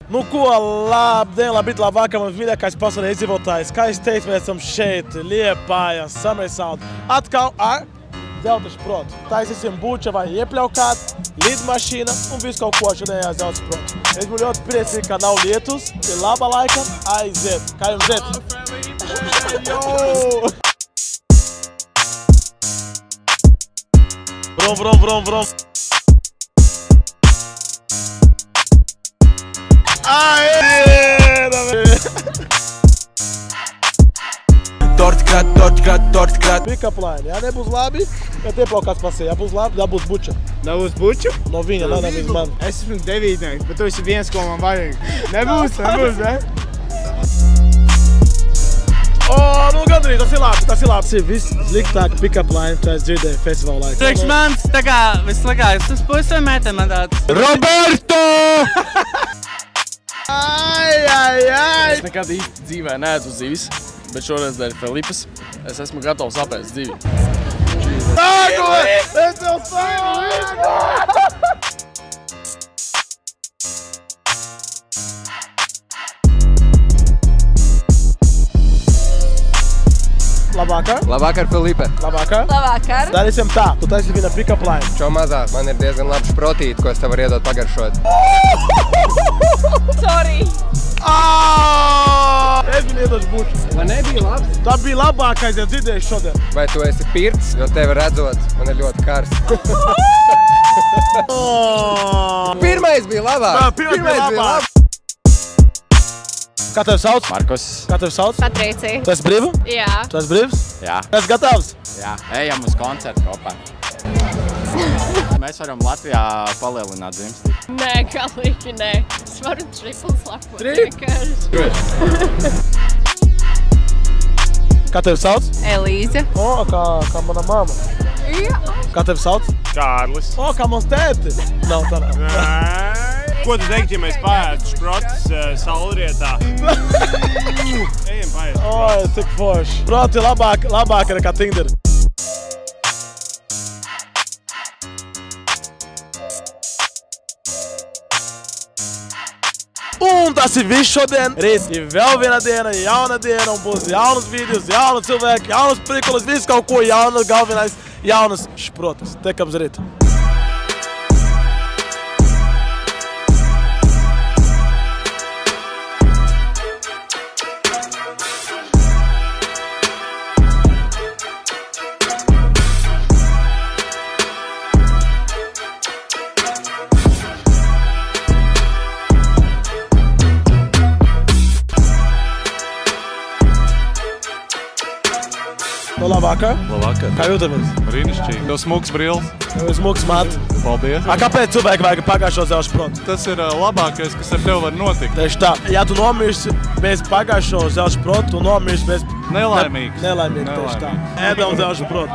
Nu ko, labdien, labrīt, labvakar, mans mīļākais pasaules iedzīvotājs. Kā es teicu, mēs esam šeit, Liepājā, Summersound. Atkal ar zelta šprotu. Taisīsim Bučavā iepļaukāt, lidmašīna un visu kaut ko šodien zelta šprotu. Es būtu ļoti priecīgi, ka nav lietus, ir laba laika, aiziet. Kā jums iet? Vrom. Tortkrāt. Pick-up line, ja nebūs labi, kad ieplaukās pasē, ja būs labi, dabūs Buča. Dabūs Buču? No viņa, nevis man. Es esmu 9, bet tu esi viens, ko man vajag. Nebūs, ne? Nu gandrīz, tas ir labi. Tas ir viss sliktāk pick-up line, ko es dzirdēju festivāla laikā. Priekš mans, tā kā visslikākais, tas puses vai meitēm man tāds? Roberto! Ai! Es nekad īsti dzīvē neēdu zivis, bet šoreiz dēļ Felipas es esmu gatavs apēst zivi. Es jau savu! Labvakar. Labvakar, Filipe. Labvakar. Labvakar. Darīsim tā, tu taisi viena pick-up line. Čo mazā, man ir diezgan labs šprotīti, ko es tev varu iedot pagaršot. Sorry. Es viņu iedošu Buču. Man nebija labs. Tā bija labākais, ja dzirdējuši šodien. Vai tu esi pirts, jo tevi redzot, man ir ļoti karsts. Pirmais bija labāk. Pirmais bija labāk. Kā tevi sauc? Markus. Kā tevi sauc? Patricija. Tu esi brīva? Jā. Tu esi brīvs? Jā. Tu esi gatavs? Jā. Ejam uz koncertu kopā. Mēs varam Latvijā palielināt dzimstību. Nē, galīgi nē. Es varu triples lapot. Kā tevi sauc? Elīze. Kā mana mamma. Jā. Kā tevi sauc? Kārlis. Kā mans tēti. Nav tā. Ko tu teiktu, ja mēs paētu šprotus saulrietā? Ejam paēt. Oi, cik forši. Proti labāk nekā Tinder. Un tas ir viss šodien. Rīt ir vēl viena diena, jauna diena, un būs jaunas videos, jauni cilvēki, jaunas prikulas, viss kaut ko jaunas, galvenais jaunas šprotas. Tiekams rīt. Labvakar. Labvakar. Kā jūtamies? Brīnišķīgi. Tev smuks brīls. Tev ir smuks mats. Paldies. Kāpēc cilvēki vajag pagājušo zelta šprotu? Tas ir labākais, kas ar tevi var notikt. Tieši tā. Ja tu nomirsi bez pagājušo zelta šprotu, tu nomirsi bez... Nelaimīgs. Nelaimīgs, tieši tā. Ēdam zelta šprotu.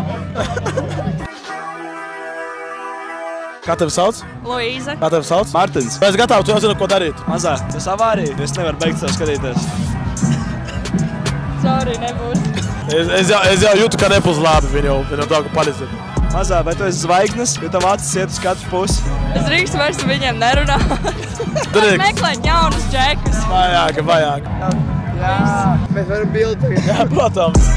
Kā tevi sauc? Luīza. Kā tevi sauc? Martins. Tu esi gatavs, tu jau zini, ko darīt. Mazā, es avāriju, es nevaru beigt sev skatīties. Sorry, nebūs. Es jau jūtu, ka nebūs labi, viņa jau tā, ka palīdzēt. Mazā, vai tu esi zvaigznes, jo tav acis iet uz katru pusi? Es drīkstu vairs ar viņiem nerunāt. Drīkst. Meklēt jaunus džekus. Vajag. Jā, mēs varam bildi. Jā, protams.